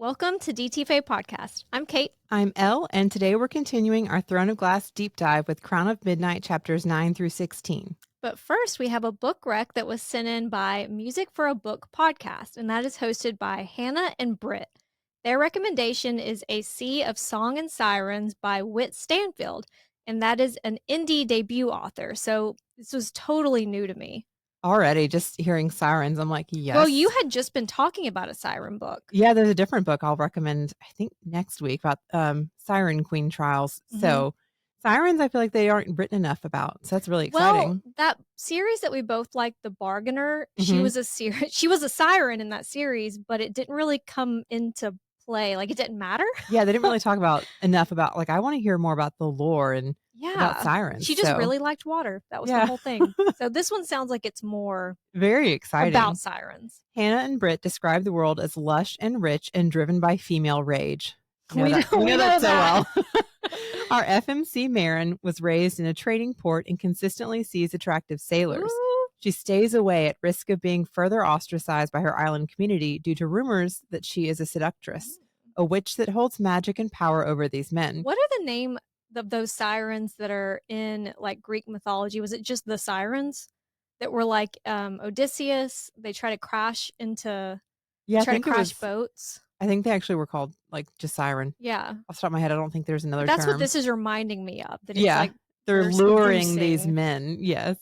Welcome to DTFA Podcast. I'm Kate. I'm Elle, and today we're continuing our Throne of Glass deep dive with Crown of Midnight chapters 9 through 16. But first, we have a book rec that was sent in by Music for a Book podcast, and that is hosted by Hannah and Britt. Their recommendation is A Sea of Song and Sirens by Whit Stanfield, and that is an indie debut author. So this was totally new to me. Already, just hearing Sirens, I'm like, yes. Well, you had just been talking about a siren book. Yeah, there's a different book I'll recommend, I think, next week about Siren Queen trials. Mhm. So Sirens, I feel like they aren't written enough about. So that's really exciting. Well, that series that we both liked, The Bargainer, she Mhm. was a siren in that series, but it didn't really come into play. Like, it didn't matter. Yeah, they didn't really talk about enough about, like, I want to hear more about the lore and about Sirens. She just so, really liked water. That was Yeah. the whole thing. So this one sounds like it's more very exciting. about sirens. Hannah and Britt describe the world as lush and rich and driven by female rage. We know that so well. Our FMC Marin was raised in a trading port and consistently sees attractive sailors. Ooh. She stays away at risk of being further ostracized by her island community due to rumors that she is a seductress, a witch that holds magic and power over these men. What are the name of those sirens that are in like Greek mythology? Was it just the sirens that were like Odysseus? They try to crash into boats. I think they actually were called like just siren. Yeah. Off the top of my head, I don't think there's another That's term. what this is reminding me of. That it's like they're luring these men. Yes.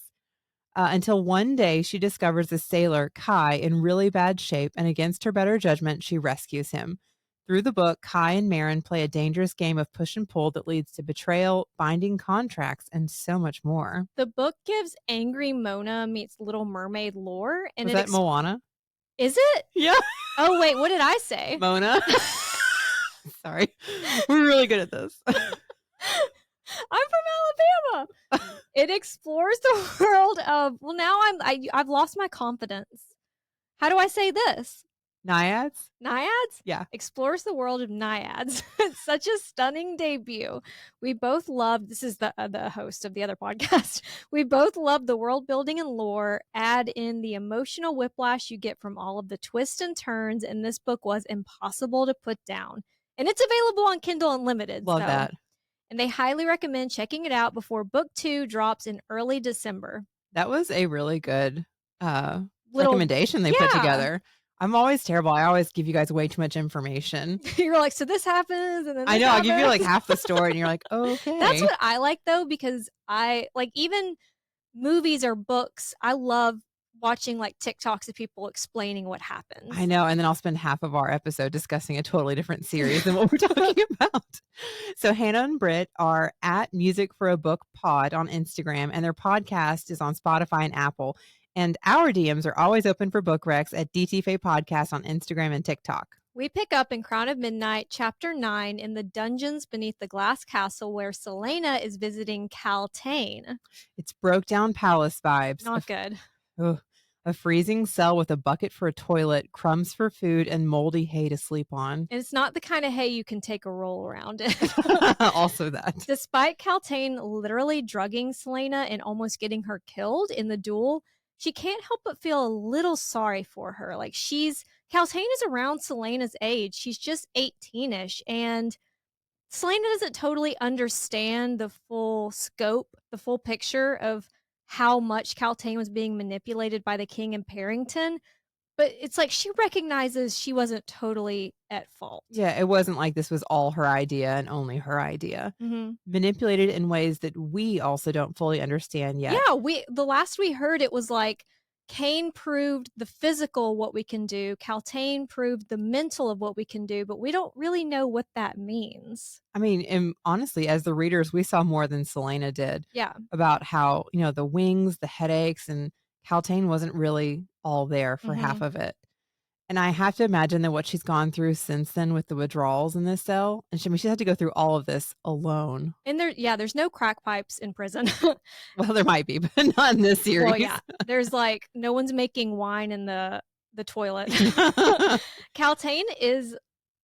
Until one day she discovers a sailor, Kai, in really bad shape, and against her better judgment, she rescues him. Through the book, Kai and Marin play a dangerous game of push and pull that leads to betrayal, binding contracts, and so much more. The book gives Angry Mona meets Little Mermaid lore. And Was that Moana? Is it? Yeah. Oh, wait, what did I say? Mona. Sorry. We're really good at this. I'm from Alabama. It explores the world of, well, now I've lost my confidence. How do I say this? Naiads? Naiads? Yeah. Explores the world of Naiads. It's such a stunning debut. We both loved, this is the host of the other podcast. We both loved the world building and lore. Add in the emotional whiplash you get from all of the twists and turns, and this book was impossible to put down. And it's available on Kindle Unlimited. Love that. And they highly recommend checking it out before book 2 drops in early December. That was a really good recommendation they put together. I'm always terrible. I always give you guys way too much information. You're like, so this happens, and then this I know. happens. I'll give you like half the story, and you're like, okay. That's what I like, though, because I like even movies or books. I love watching like TikToks of people explaining what happens. I know. And then I'll spend half of our episode discussing a totally different series than what we're talking about. So Hannah and Britt are at Music for a Book Pod on Instagram, and their podcast is on Spotify and Apple. And our DMs are always open for book recs at DTFA Podcast on Instagram and TikTok. We pick up in Crown of Midnight, Chapter 9, in the dungeons beneath the glass castle where Celaena is visiting Kaltain. It's broke down palace vibes. Not good. A freezing cell with a bucket for a toilet, crumbs for food, and moldy hay to sleep on. And it's not the kind of hay you can take a roll around in. Also that. Despite Kaltain literally drugging Celaena and almost getting her killed in the duel, she can't help but feel a little sorry for her. Like Kaltain is around Celaena's age. She's just 18-ish. And Celaena doesn't totally understand the full scope, the full picture of how much Kaltain was being manipulated by the king in Parrington. But it's like she recognizes she wasn't totally at fault. Yeah, it wasn't like this was all her idea and only her idea. Mm-hmm. Manipulated in ways that we also don't fully understand yet. Yeah, the last we heard it was like Cain proved the physical what we can do. Kaltain proved the mental of what we can do, but we don't really know what that means. I mean, and honestly, as the readers, we saw more than Celaena did. Yeah. About how, the wings, the headaches, and Kaltain wasn't really all there for half of it. And I have to imagine that what she's gone through since then with the withdrawals in this cell, and she's had to go through all of this alone. And there's no crack pipes in prison. Well, there might be, but not in this series. Well, yeah, there's like no one's making wine in the toilet. Kaltain is,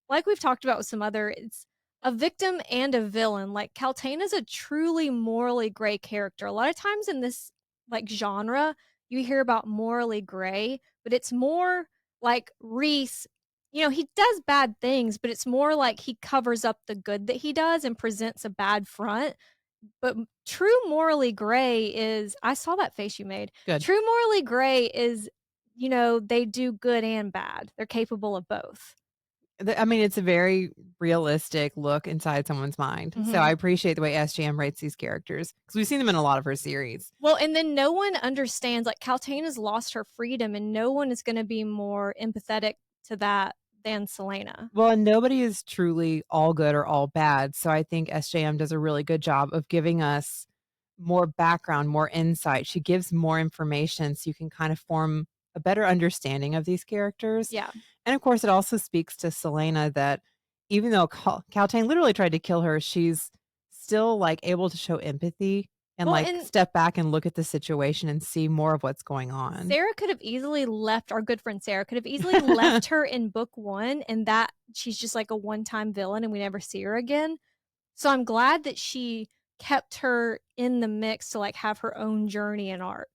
like we've talked about with some other, it's a victim and a villain. Like Kaltain is a truly morally gray character. A lot of times in this like genre, you hear about morally gray, but it's more like Rhys he does bad things, but it's more like he covers up the good that he does and presents a bad front. But true morally gray is I saw that face you made. Good. True morally gray is, they do good and bad. They're capable of both. I mean, it's a very realistic look inside someone's mind. So I Mhm. appreciate the way SJM rates these characters because we've seen them in a lot of her series. Well, and then no one understands, like, Kaltain has lost her freedom, and no one is gonna be more empathetic to that than Celaena. Well, and nobody is truly all good or all bad. So I think SJM does a really good job of giving us more background, more insight. She gives more information so you can kind of form a better understanding of these characters. Yeah. And of course, it also speaks to Celaena that even though Kaltain literally tried to kill her, she's still like able to show empathy and Well, like and step back and look at the situation and see more of what's going on. Sarah could have easily left our good friend Sarah could have easily left her in book 1, and that she's just like a one-time villain and we never see her again. So I'm glad that she kept her in the mix to, like, have her own journey and arc.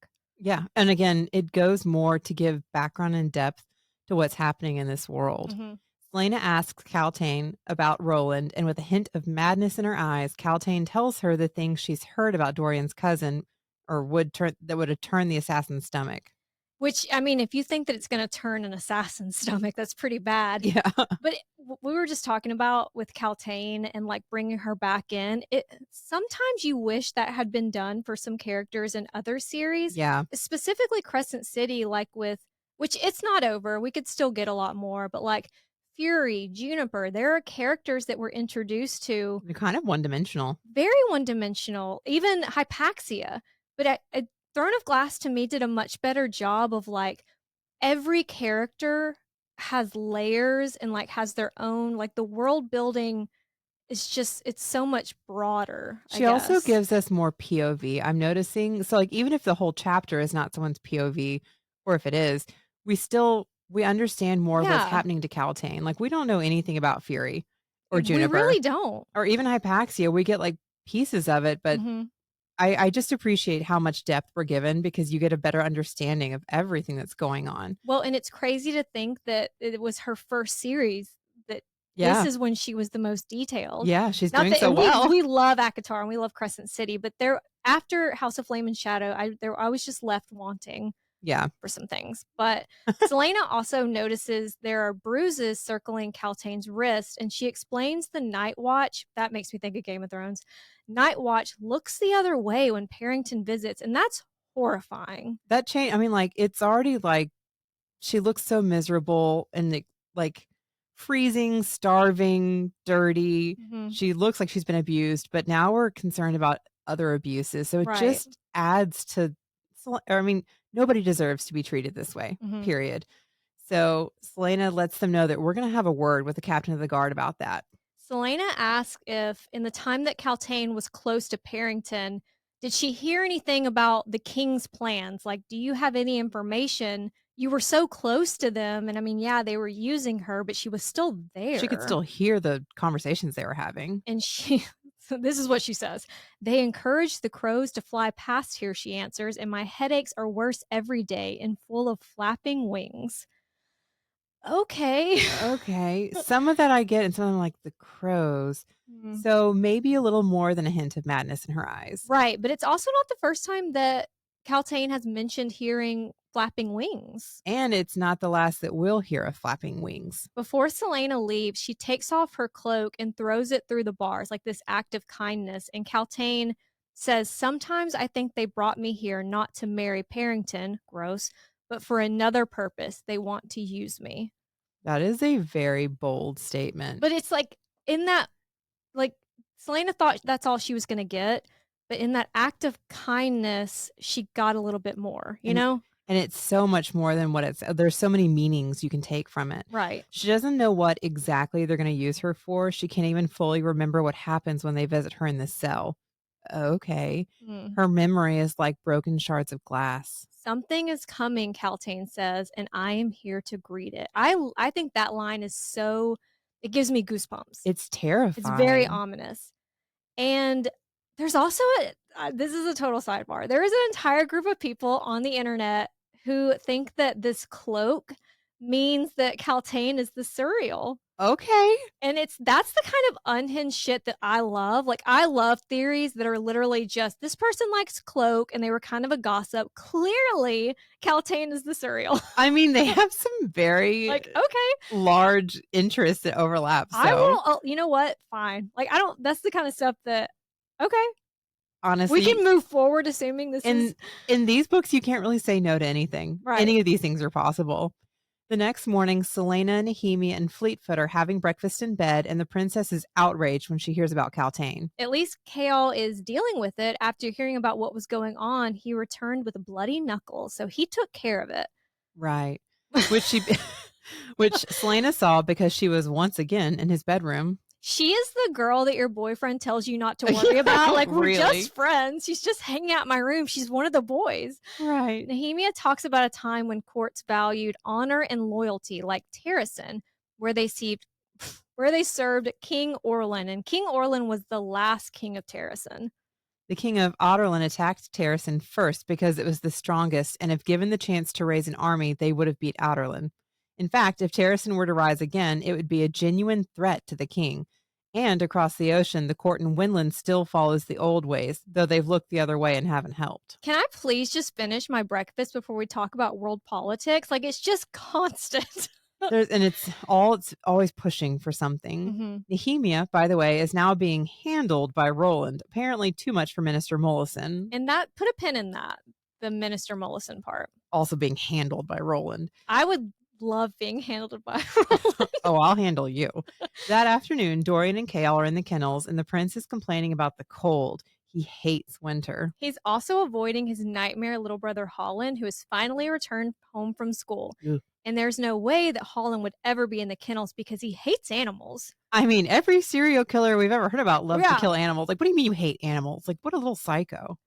Yeah, and again, it goes more to give background and depth to what's happening in this world. Mhm. Selena asks Kaltain about Roland, and with a hint of madness in her eyes, Kaltain tells her the things she's heard about Dorian's cousin, or would have turned the assassin's stomach. Which, I mean, if you think that it's gonna turn an assassin's stomach, that's pretty bad. Yeah, But we were just talking about with Kaltain and, like, bringing her back in, it sometimes you wish that had been done for some characters in other series, yeah, specifically Crescent City, like, which it's not over, we could still get a lot more, but, like, Fury, Juniper, there are characters that we're introduced to they're kind of one dimensional. very one-dimensional, even Hypaxia, but Throne of Glass to me did a much better job of, like, every character has layers and, like, has their own like, the world building is just it's so much broader, I She also guess. gives us more POV. I'm noticing. So, like, even if the whole chapter is not someone's POV, or if it is, we understand more of what's Yeah, happening to Kaltain. Like, we don't know anything about Fury or we Juniper really don't. or even Hypaxia. We get like pieces of it, but Mhm. I just appreciate how much depth we're given because you get a better understanding of everything that's going on. Well, and it's crazy to think that it was her first series, that this Yeah. is when she was the most detailed. Yeah. She's Not doing that so and well. we love ACOTAR and we love Crescent City, but there after House of Flame and Shadow, I was just left wanting Yeah. for some things. But Celaena also notices there are bruises circling Kaltain's wrist, and she explains the Night Watch. That makes me think of Game of Thrones. Night Watch looks the other way when Parrington visits, and that's horrifying. That change, I mean, like, it's already like she looks so miserable and like freezing, starving, dirty. Mhm. She looks like she's been abused, but now we're concerned about other abuses. So it Right. just adds to, or I mean, nobody deserves to be treated this way, Mhm. period. So Selena lets them know that we're going to have a word with the captain of the guard about that. Celaena asks if, in the time that Kaltain was close to Parrington, did she hear anything about the king's plans? Like, do you have any information? You were so close to them, and I mean, yeah, they were using her, but she was still She could there. still hear the conversations they were having. And she so this is what she says. "They encourage the crows to fly past here," she answers, "and my headaches are worse every day and full of flapping wings." Okay. Okay. Some of that I get, and some of them like the crows. Mm. So maybe a little more than a hint of madness in her eyes. Right, but it's also not the first time that Kaltain has mentioned hearing flapping wings. And it's not the last that we'll hear of flapping wings. Before Celaena leaves, she takes off her cloak and throws it through the bars, like this act of kindness. And Kaltain says, "Sometimes I think they brought me here not to marry Parrington, gross, but for another purpose. They want to use me." That is a very bold statement. But it's like, in that, like, Celaena thought that's all she was going to get. But in that act of kindness, she got a little bit more, you And know? and it's so much more than what it's there's so many meanings you can take from it. Right. She doesn't know what exactly they're going to use her for. She can't even fully remember what happens when they visit her in the cell. Okay. Mm. Her memory is like broken shards of glass. Something is coming, Kaltain says, and I am here to greet it. I think that line is so it gives me goosebumps. It's It's very terrifying. ominous. And there's also this is a total sidebar. There is an entire group of people on the internet who think that this cloak means that Kaltain is the Suriel. Okay. And that's the kind of unhinged shit that I love. Like, I love theories that are literally just, this person likes Cloak and they were kind of a gossip. Clearly, Kaltain is the Suriel. I mean, they have some very Like, okay. large interests that overlap. I So will, you know what? Fine. Like, I don't, that's the kind of stuff that, okay. honestly, We can move forward assuming this is. In these books, you can't really say no to anything. Right. Any of these things are possible. The next morning, Celaena, Nehemia, and Fleetfoot are having breakfast in bed, and the princess is outraged when she hears about Kaltain. At least Chaol is dealing with it. After hearing about what was going on, he returned with a bloody knuckle, so he took care of it. Right. Which Celaena saw because she was once again in his bedroom. She is the girl that your boyfriend tells you not to worry about. Like, we're really? just friends. She's just hanging out in my room. She's one of the boys. Right. Nehemia talks about a time when courts valued honor and loyalty, like Terrasen, where they served King Orlin. And King Orlin was the last king of Terrasen. The king of Otterlin attacked Terrasen first because it was the strongest, and if given the chance to raise an army, they would have beat Otterlin. In fact, if Terrasen were to rise again, it would be a genuine threat to the king. And across the ocean, the court in Winland still follows the old ways, though they've looked the other way and haven't helped. Can I please just finish my breakfast before we talk about world politics? Like, it's just constant. It's always pushing for something. Nehemia, by the way, is now being handled by Roland, apparently too much for Minister Mollison. And that, put a pin in that, the Minister Mollison part. Also being handled by Roland. I would love being handled by Roland. Oh, I'll handle you. That afternoon, Dorian and Chaol are in the kennels, and the prince is complaining about the cold. He hates winter. He's also avoiding his nightmare little brother Holland, who has finally returned home from school. Ugh. And there's no way that Holland would ever be in the kennels because he hates animals. I mean, every serial killer we've ever heard about loves to kill animals. Like, what do you mean you hate animals? Like, what a little psycho.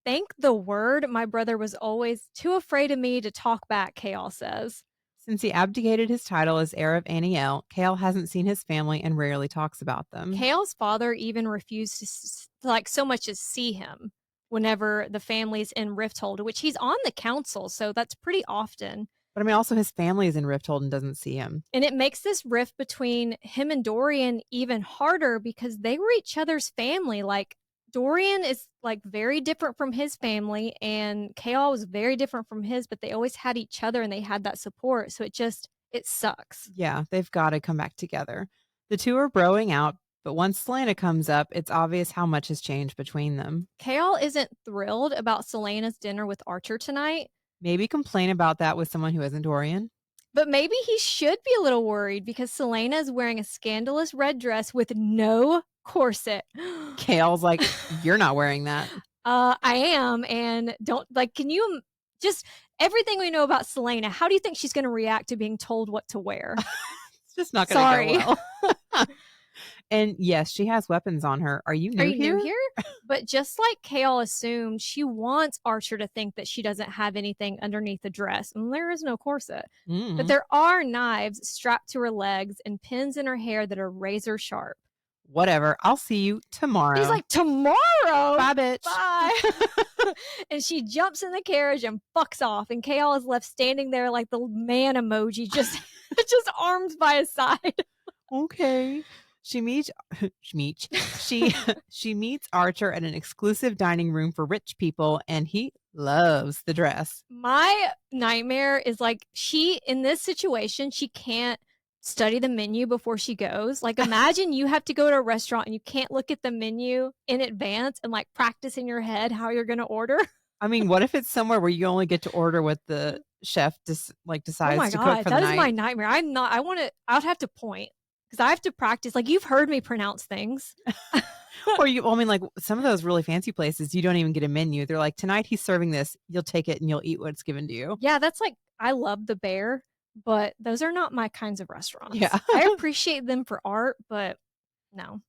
Thank the word, my brother was always too afraid of me to talk back, Chaol says. Since he abdicated his title as heir of Aniel, Chaol hasn't seen his family and rarely talks about them. Chaol's father even refused to, like, so much as see him whenever the family's in Rifthold, which he's on the council, so that's pretty often. But I mean, also his family is in Rifthold and doesn't see him. And it makes this rift between him and Dorian even harder because they were each other's family. Like, Dorian is like very different from his family, and Chaol was very different from his, but they always had each other and they had that support. So it sucks. Yeah, they've got to come back together. The two are broing out, but once Celaena comes up, it's obvious how much has changed between them. Chaol isn't thrilled about Celaena's dinner with Archer tonight. Maybe complain about that with someone who isn't Dorian. But maybe he should be a little worried because Celaena is wearing a scandalous red dress with no corset. Chaol's like, you're not wearing that. I am, and can you just, everything we know about Celaena, how do you think she's going to react to being told what to wear? It's just not going to go well. And yes, she has weapons on her. Are you new here? But just like Chaol assumed, she wants Archer to think that she doesn't have anything underneath the dress, and there is no corset. But there are knives strapped to her legs and pins in her hair that are razor sharp. Whatever. I'll see you tomorrow. He's like, tomorrow? Bye, bitch. Bye. And she jumps in the carriage and fucks off. And Chaol is left standing there like the man emoji, just arms by his side. Okay. She meets Archer at an exclusive dining room for rich people, and he loves the dress. My nightmare is like, in this situation, she can't study the menu before she goes. Like, imagine you have to go to a restaurant and you can't look at the menu in advance and like practice in your head how you're going to order. I mean, what if it's somewhere where you only get to order what the chef decides to cook for the night? Oh my God, that is my nightmare. I'd have to point because I have to practice. Like, you've heard me pronounce things. Like some of those really fancy places, you don't even get a menu. They're like, tonight he's serving this. You'll take it and you'll eat what's given to you. Yeah, that's like, I love the Bear, but those are not my kinds of restaurants. Yeah. I appreciate them for art, but no.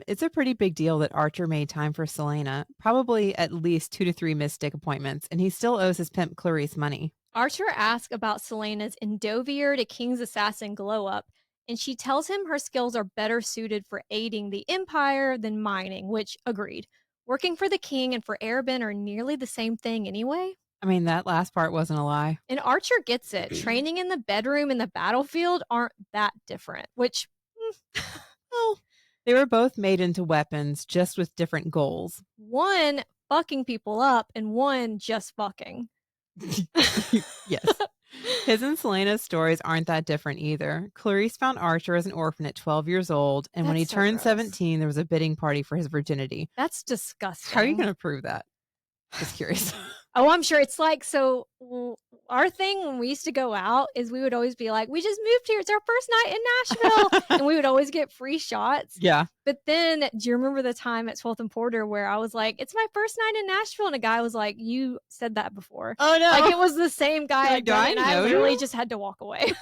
It's a pretty big deal that Archer made time for Celaena, probably at least 2 to 3 mystic appointments, and he still owes his pimp Clarice money. Archer asks about Celaena's Endovier to King's Assassin glow-up, and she tells him her skills are better suited for aiding the Empire than mining, which, agreed. Working for the king and for Erebin are nearly the same thing anyway. I mean, that last part wasn't a lie. And Archer gets it. Training in the bedroom and the battlefield aren't that different, which, Well, they were both made into weapons, just with different goals. one fucking people up and one just fucking. Yes. His and Celaena's stories aren't that different either. Clarice found Archer as an orphan at 12 years old, and when he turned 17, there was a bidding party for his virginity. That's disgusting. How are you going to prove that? Just curious. Oh, I'm sure. It's like, so our thing when we used to go out is we would always be like, we just moved here. It's our first night in Nashville. And we would always get free shots. Yeah. But then, do you remember the time at 12th and Porter where I was like, it's my first night in Nashville? And a guy was like, you said that before. Oh, no. Like, it was the same guy. Like, do I know I you? literally just had to walk away.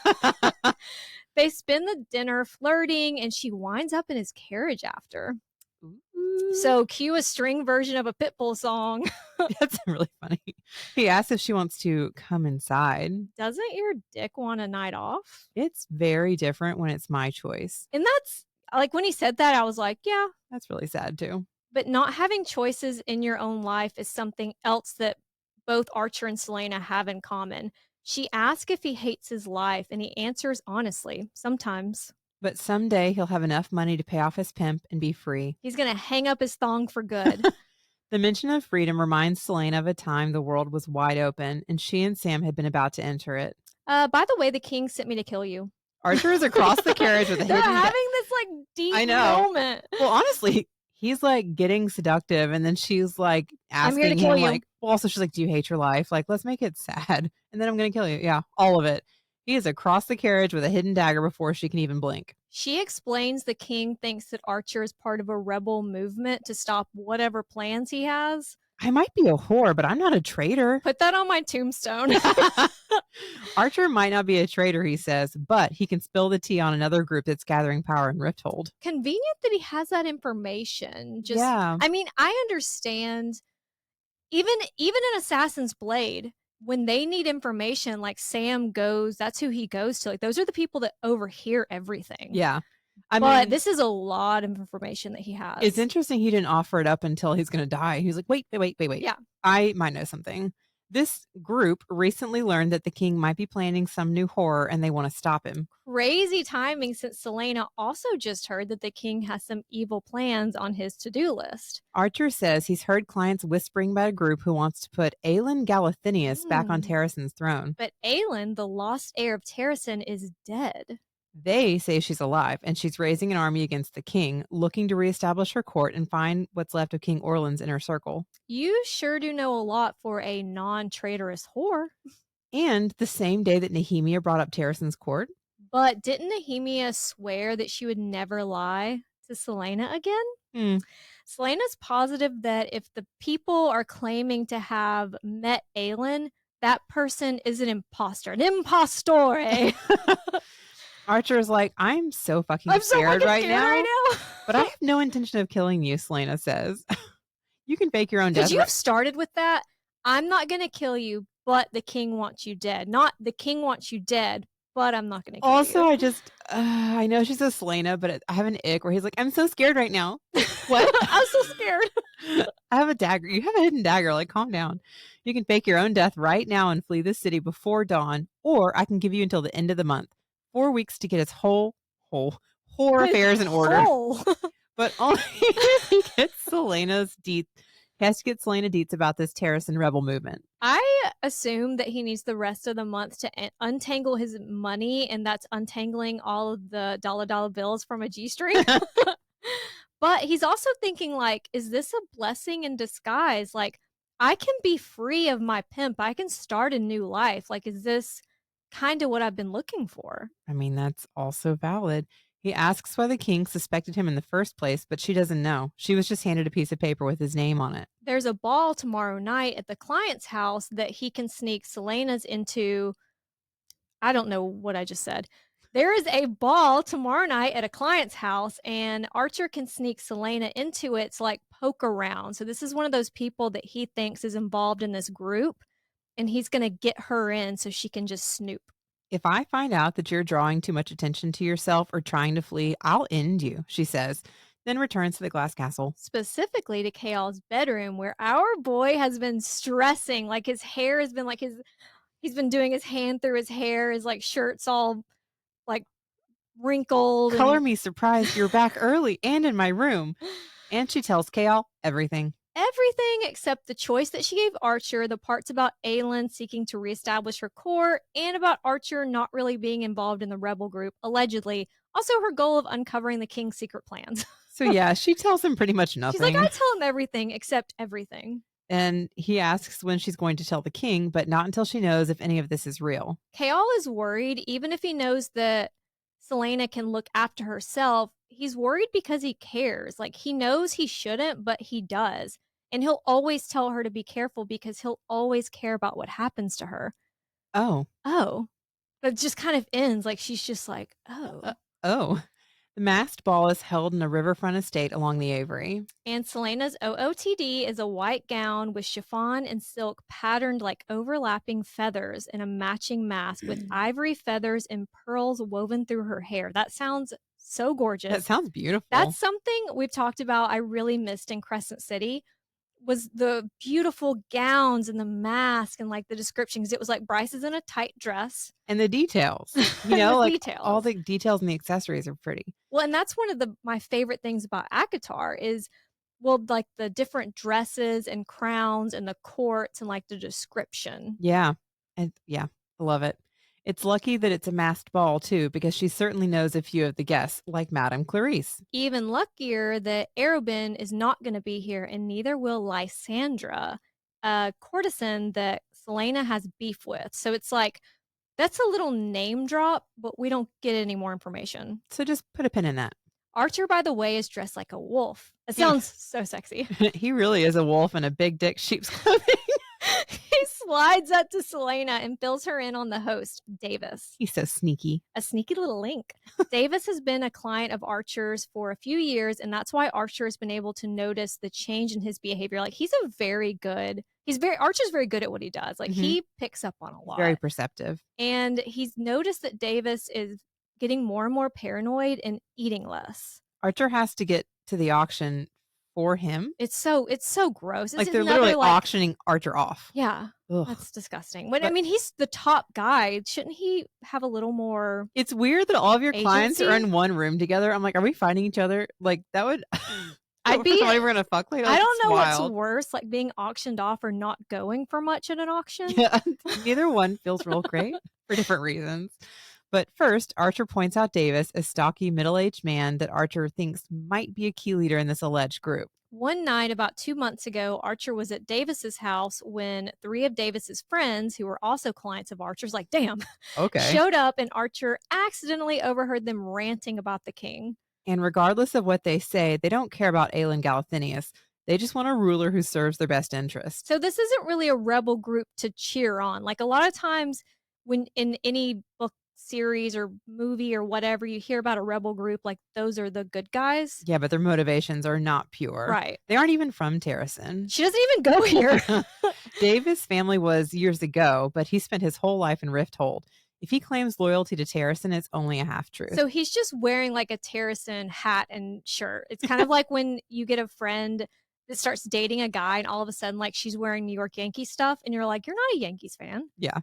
They spend the dinner flirting, and she winds up in his carriage after. Ooh. So cue a string version of a Pitbull song. That's really funny. He asks if she wants to come inside. Doesn't your dick want a night off? It's very different when it's my choice. And that's like, when he said that, I was like, yeah. That's really sad too. But not having choices in your own life is something else that both Archer and Celaena have in common. She asks if he hates his life, and he answers honestly, sometimes. But someday he'll have enough money to pay off his pimp and be free. He's going to hang up his thong for good. The mention of freedom reminds Celaena of a time the world was wide open and she and Sam had been about to enter it. By the way, the king sent me to kill you. Archer is across the carriage with a They're hidden having this like deep moment. Well, honestly, he's like getting seductive, and then she's like asking I'm here to kill him, you. like, well, also she's like, do you hate your life? Like, let's make it sad, and then I'm going to kill you. Yeah, all of it. He is across the carriage with a hidden dagger before she can even blink. She explains the king thinks that Archer is part of a rebel movement to stop whatever plans he has. I might be a whore, but I'm not a traitor. Put that on my tombstone. Archer might not be a traitor, he says, but he can spill the tea on another group that's gathering power in Rifthold. Convenient that he has that information. Just, yeah. I mean, I understand. Even in Assassin's Blade, when they need information, like Sam goes, that's who he goes to. Like, those are the people that overhear everything. Yeah. But this is a lot of information that he has. It's interesting he didn't offer it up until he's going to die. He was like, wait. Yeah. I might know something. This group recently learned that the king might be planning some new horror and they want to stop him. Crazy timing, since Celaena also just heard that the king has some evil plans on his to-do list. Archer says he's heard clients whispering about a group who wants to put Aelin Galathynius back on Terrasen's throne. But Aelin, the lost heir of Terrasen, is dead. They say she's alive, and she's raising an army against the king, looking to reestablish her court and find what's left of King Orlan's inner circle. You sure do know a lot for a non-traitorous whore. And the same day that Nehemia brought up Terrasen's court. But didn't Nehemia swear that she would never lie to Celaena again? Celaena's positive that if the people are claiming to have met Aelin, that person is an imposter. An impostore! Archer's like, I'm so fucking scared right now. But I have no intention of killing you, Celaena says. You can fake your own death. Because you've started with that. I'm not going to kill you, but the king wants you dead. Not the king wants you dead, but I'm not going to kill you. Also, I know she's a Celaena, but I have an ick where he's like, I'm so scared right now. What? I'm so scared. I have a dagger. You have a hidden dagger. Like, calm down. You can fake your own death right now and flee the city before dawn, or I can give you until the end of the month. 4 weeks to get his whole affairs in order. But only if he gets Celaena's deets. He has to get Celaena deets about this Terrasen rebel movement. I assume that he needs the rest of the month to untangle his money, and that's untangling all of the dollar bills from a G-string. But he's also thinking, like, is this a blessing in disguise? Like, I can be free of my pimp. I can start a new life. Like, is this kind of what I've been looking for? I mean, that's also valid. He asks why the king suspected him in the first place, but she doesn't know. She was just handed a piece of paper with his name on it. There's a ball tomorrow night at the client's house that he can sneak Celaena's into. I don't know what I just said. There is a ball tomorrow night at a client's house, and Archer can sneak Celaena into it. It's like poke around. So this is one of those people that he thinks is involved in this group, and he's going to get her in so she can just snoop. If I find out that you're drawing too much attention to yourself or trying to flee, I'll end you, she says. then returns to the glass castle. Specifically to Chaol's bedroom, where our boy has been stressing. Like his hair has been like he's been doing his hand through his hair, his like shirt's all like wrinkled Color and me surprised you're back early and in my room. And she tells Chaol everything. everything except the choice that she gave Archer, the parts about Aelin seeking to reestablish her court, and about Archer not really being involved in the rebel group, allegedly. Also, her goal of uncovering the king's secret plans. So yeah, she tells him pretty much She's like, nothing. I tell him everything except everything. And he asks when she's going to tell the king, but not until she knows if any of this is real. Chaol is worried, even if he knows that Celaena can look after herself. He's worried because he cares. Like, he knows he shouldn't, but he does. And he'll always tell her to be careful because he'll always care about what happens to her. Oh. Oh. But it just kind of ends like she's just like, oh. Oh. The masked ball is held in a riverfront estate along the Avery. And Selena's OOTD is a white gown with chiffon and silk patterned like overlapping feathers and a matching mask with ivory feathers and pearls woven through her hair. That sounds so gorgeous. That sounds beautiful. That's something we've talked about I really missed in Crescent City was the beautiful gowns and the mask and like the descriptions. It was like Bryce is in a tight dress. And the details, you know, like details. All the details and the accessories are pretty. Well, and that's one of my favorite things about ACOTAR is, well, like the different dresses and crowns and the courts and like the description. Yeah. And yeah, I love it. It's lucky that it's a masked ball, too, because she certainly knows a few of the guests, like Madame Clarice. Even luckier that Arobin is not going to be here, and neither will Lysandra, a courtesan that Celaena has beef with. So it's like, that's a little name drop, but we don't get any more information. So just put a pin in that. Archer, by the way, is dressed like a wolf. It sounds so sexy. He really is a wolf in a big dick sheep's clothing. He slides up to Celaena and fills her in on the host, Davis. He's so sneaky. A sneaky little link. Davis has been a client of Archer's for a few years, and that's why Archer has been able to notice the change in his behavior. Like, Archer's very good at what he does. Like, he picks up on a lot. Very perceptive. And he's noticed that Davis is getting more and more paranoid and eating less. Archer has to get to the auction for him. It's so gross. Like they're literally auctioning Archer off. Yeah. Ugh. That's disgusting. I mean, he's the top guy. Shouldn't he have a little more It's weird that all of your agency? clients are in one room together. I'm like, are we fighting each other? Like that would I'd be somebody we're gonna fuck later. I don't know what's worse, like being auctioned off or not going for much at an auction. Yeah. Neither one feels real great for different reasons. But first, Archer points out Davis, a stocky, middle-aged man that Archer thinks might be a key leader in this alleged group. One night, about 2 months ago, Archer was at Davis's house when 3 of Davis's friends, who were also clients of Archer's, like, damn, showed up, and Archer accidentally overheard them ranting about the king. And regardless of what they say, they don't care about Aelin Galathynius. They just want a ruler who serves their best interests. So this isn't really a rebel group to cheer on. Like, a lot of times when in any book series or movie or whatever, you hear about a rebel group, like those are the good guys. Yeah, but their motivations are not pure. Right. They aren't even from Terrasen. She doesn't even go here. Davis' family was years ago, but he spent his whole life in Rifthold. If he claims loyalty to Terrasen, it's only a half-truth. So he's just wearing like a Terrasen hat and shirt. It's kind of like when you get a friend that starts dating a guy and all of a sudden like she's wearing New York Yankees stuff and you're like, you're not a Yankees fan. Yeah.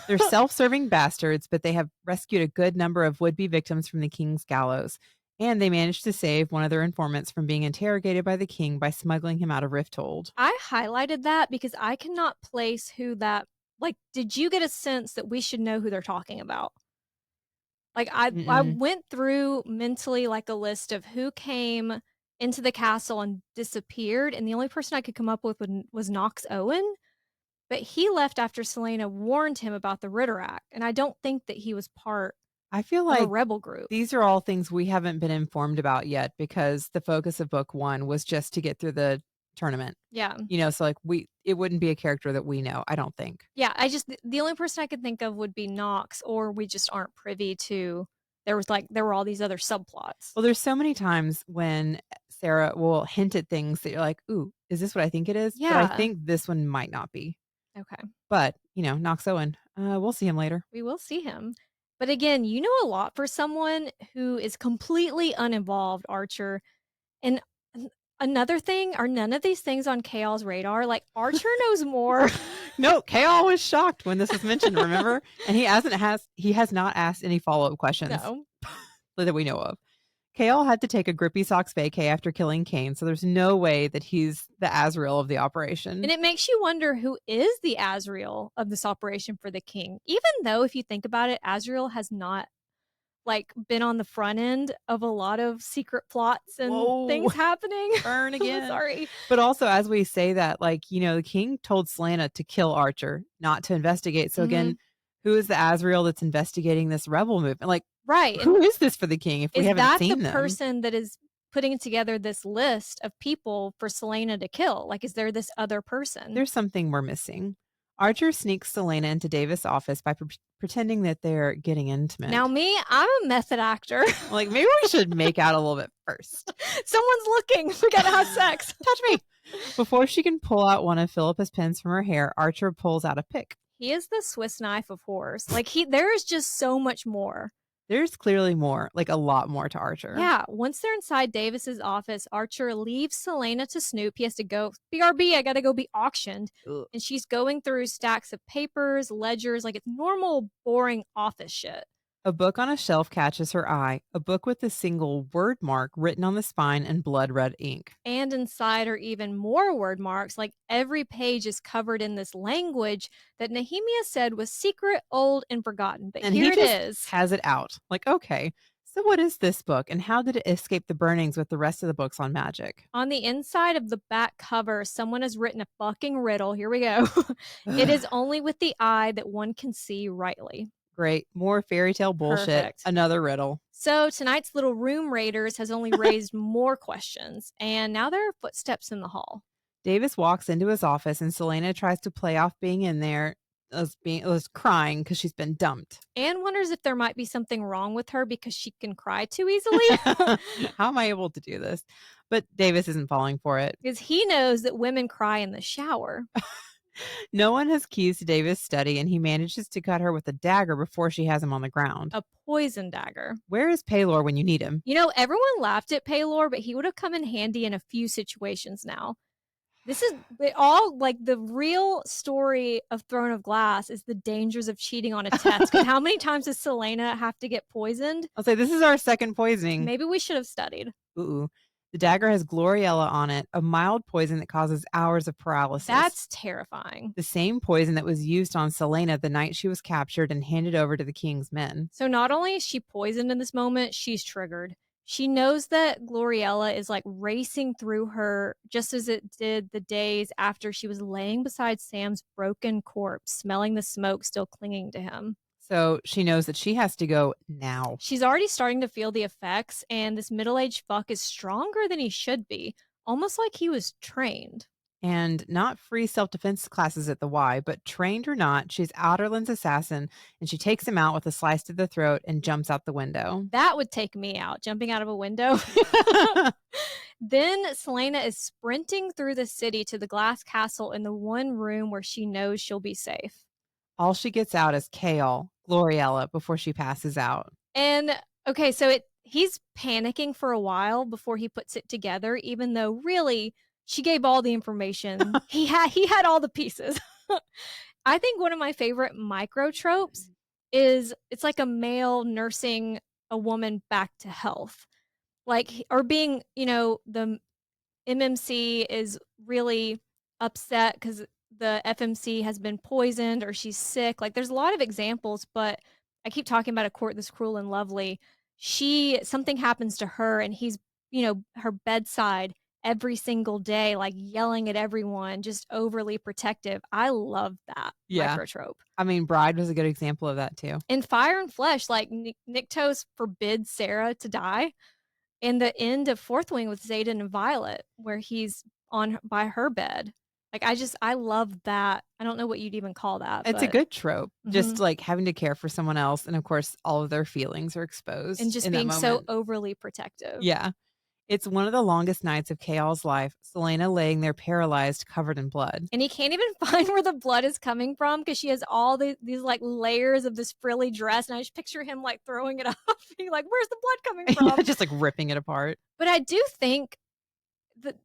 They're self-serving bastards, but they have rescued a good number of would-be victims from the king's gallows. And they managed to save one of their informants from being interrogated by the king by smuggling him out of Rifthold. I highlighted that because I cannot place who that, like, did you get a sense that we should know who they're talking about? Like, I went through mentally like a list of who came into the castle and disappeared, and the only person I could come up with was Knox Owen. But he left after Celaena warned him about the Ritter Act, and I don't think that he was part I feel like of a rebel group. These are all things we haven't been informed about yet because the focus of book 1 was just to get through the tournament. Yeah. You know, so like it wouldn't be a character that we know, I don't think. Yeah, the only person I could think of would be Knox, or we just aren't privy to. There were all these other subplots. Well, there's so many times when Sarah will hint at things that you're like, ooh, is this what I think it is? Yeah. But I think this one might not be. Okay. But, you know, Knox Owen, we'll see him later. We will see him. But again, you know a lot for someone who is completely uninvolved, Archer. And another thing, are none of these things on Chaol's radar? Like, Archer knows more. No, Chaol was shocked when this was mentioned, remember? And he has not asked any follow-up questions No. that we know of. Chaol had to take a Grippy Socks vacay after killing Cain, so there's no way that he's the Azrael of the operation. And it makes you wonder who is the Azrael of this operation for the king. Even though, if you think about it, Azrael has not like been on the front end of a lot of secret plots and things happening. Burn again. Sorry. But also, as we say that, like, the king told Celaena to kill Archer, not to investigate. So again, who is the Azrael that's investigating this rebel movement? Like, right. Who is this for the king if we haven't seen them? Is that the person that is putting together this list of people for Celaena to kill? Like, is there this other person? There's something we're missing. Archer sneaks Celaena into Davis' office by pretending that they're getting intimate. Now, I'm a method actor. Like, maybe we should make out a little bit first. Someone's looking. We gotta have sex. Touch me. Before she can pull out one of Philippa's pins from her hair, Archer pulls out a pick. He is the Swiss knife of horrors. Like, there is just so much more. There's clearly more, like a lot more to Archer. Yeah. Once they're inside Davis's office, Archer leaves Celaena to snoop. He has to go, BRB, I gotta go be auctioned. Ugh. And she's going through stacks of papers, ledgers, like it's normal, boring office shit. A book on a shelf catches her eye, a book with a single word mark written on the spine in blood red ink. And inside are even more word marks, like every page is covered in this language that Nehemia said was secret, old, and forgotten. But here it is. Has it out. Like, okay, so what is this book and how did it escape the burnings with the rest of the books on magic? On the inside of the back cover, someone has written a fucking riddle. Here we go. It is only with the eye that one can see rightly. Great. More fairy tale bullshit. Perfect. Another riddle. So tonight's little room raiders has only raised more questions, and now there are footsteps in the hall. Davis walks into his office, and Celaena tries to play off being in there as crying because she's been dumped. Anne wonders if there might be something wrong with her because she can cry too easily. How am I able to do this? But Davis isn't falling for it. Because he knows that women cry in the shower. No one has keys to Davis' study, and he manages to cut her with a dagger before she has him on the ground. A poison dagger. Where is Paylor when you need him? Everyone laughed at Paylor, but he would have come in handy in a few situations now. This is all like the real story of Throne of Glass is the dangers of cheating on a test. Because how many times does Celaena have to get poisoned? I'll say this is our second poisoning. Maybe we should have studied. Ooh. The dagger has Gloriella on it, a mild poison that causes hours of paralysis. That's terrifying. The same poison that was used on Celaena the night she was captured and handed over to the king's men. So not only is she poisoned in this moment, she's triggered. She knows that Gloriella is like racing through her just as it did the days after she was laying beside Sam's broken corpse, smelling the smoke still clinging to him. So she knows that she has to go now. She's already starting to feel the effects, and this middle-aged fuck is stronger than he should be, almost like he was trained. And not free self-defense classes at the Y, but trained or not, she's Outerland's assassin, and she takes him out with a slice to the throat and jumps out the window. That would take me out, jumping out of a window. Then Celaena is sprinting through the city to the glass castle in the one room where she knows she'll be safe. All she gets out is Chaol, Gloriella, before she passes out. And, okay, so he's panicking for a while before he puts it together, even though, really, she gave all the information. He had all the pieces. I think one of my favorite micro tropes is it's like a male nursing a woman back to health. Like, or being, the MMC is really upset because the FMC has been poisoned or she's sick. Like, there's a lot of examples, but I keep talking about A Court This Cruel and Lovely. Something happens to her and he's, her bedside every single day, like yelling at everyone, just overly protective. I love that microtrope. I mean, Bride was a good example of that too. In Fire and Flesh, like Nyktos forbids Sarah to die. In the end of Fourth Wing with Xaden and Violet, where he's by her bed. Like, I love that. I don't know what you'd even call that. It's a good trope. Just like having to care for someone else. And of course, all of their feelings are exposed. And just being so overly protective. Yeah. It's one of the longest nights of Chaol's life. Celaena laying there paralyzed, covered in blood. And he can't even find where the blood is coming from because she has all these like layers of this frilly dress. And I just picture him like throwing it off. Being like, where's the blood coming from? Just like ripping it apart. But I do think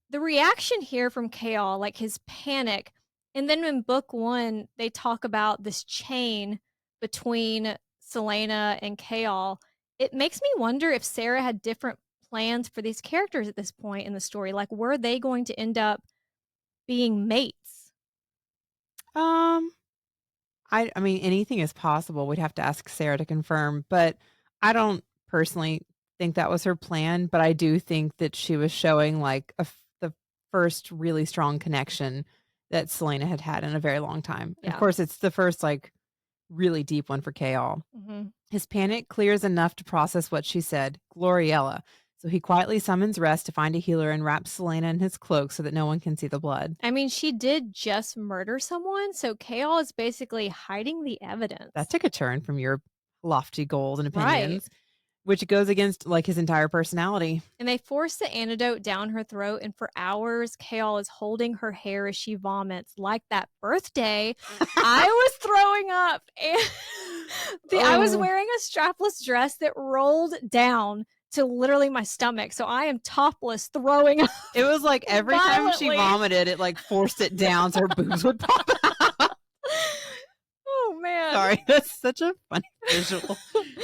the reaction here from Chaol, like his panic, and then in book 1, they talk about this chain between Celaena and Chaol. It makes me wonder if Sarah had different plans for these characters at this point in the story. Like, were they going to end up being mates? Um, I mean, anything is possible. We'd have to ask Sarah to confirm, but I don't personally think that was her plan. But I do think that she was showing like the first really strong connection that Celaena had had in a very long time. And of Yeah. course, it's the first like really deep one for Chaol. Mhm. His panic clears enough to process what she said, Gloriella. So he quietly summons Rest to find a healer and wraps Celaena in his cloak so that no one can see the blood. I mean, she did just murder someone, so Chaol is basically hiding the That evidence. took a turn from your lofty goals and Right. opinions, which goes against like his entire personality. And they force the antidote down her throat, and for hours, Chaol is holding her hair as she vomits. Like that birthday, I was throwing up, and I was wearing a strapless dress that rolled down to literally my stomach, so I am topless throwing up. It was like every time she violently. vomited, it like forced it down so her boobs would pop out. Oh, man. Sorry, that's such a funny visual.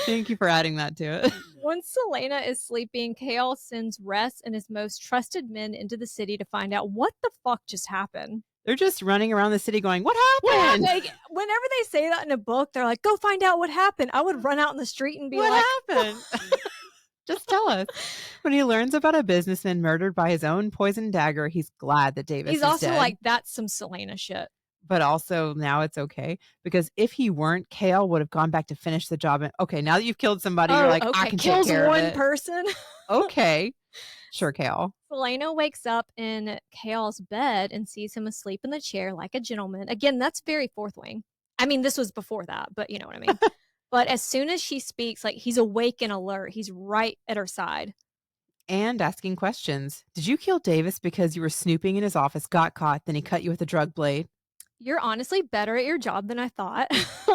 Thank you for adding that to it. Once Celaena is sleeping, Chaol sends Rest and his most trusted men into the city to find out what the fuck just happened. They're just running around the city going, "What happened? Like, whenever they say that in a book, they're like, go find out what happened. I would run out in the street and be What like, happened? Just tell us." When he learns about a businessman murdered by his own poisoned dagger, he's glad that Davis he's is also dead. like, that's some Celaena shit. But also now it's okay because if he weren't, Chaol would have gone back to finish the job. And okay, now that you've killed somebody, you're like, I can kills take care one of it. person. Okay, sure, Chaol. Celaena wakes up in Chaol's bed and sees him asleep in the chair like a gentleman. Again, that's very Fourth Wing. I mean, this was before that, but you know what I mean. But as soon as she speaks, like he's awake and alert. He's right at her side. And asking questions. Did you kill Davis because you were snooping in his office, got caught, then he cut you with a drug blade? You're honestly better at your job than I thought.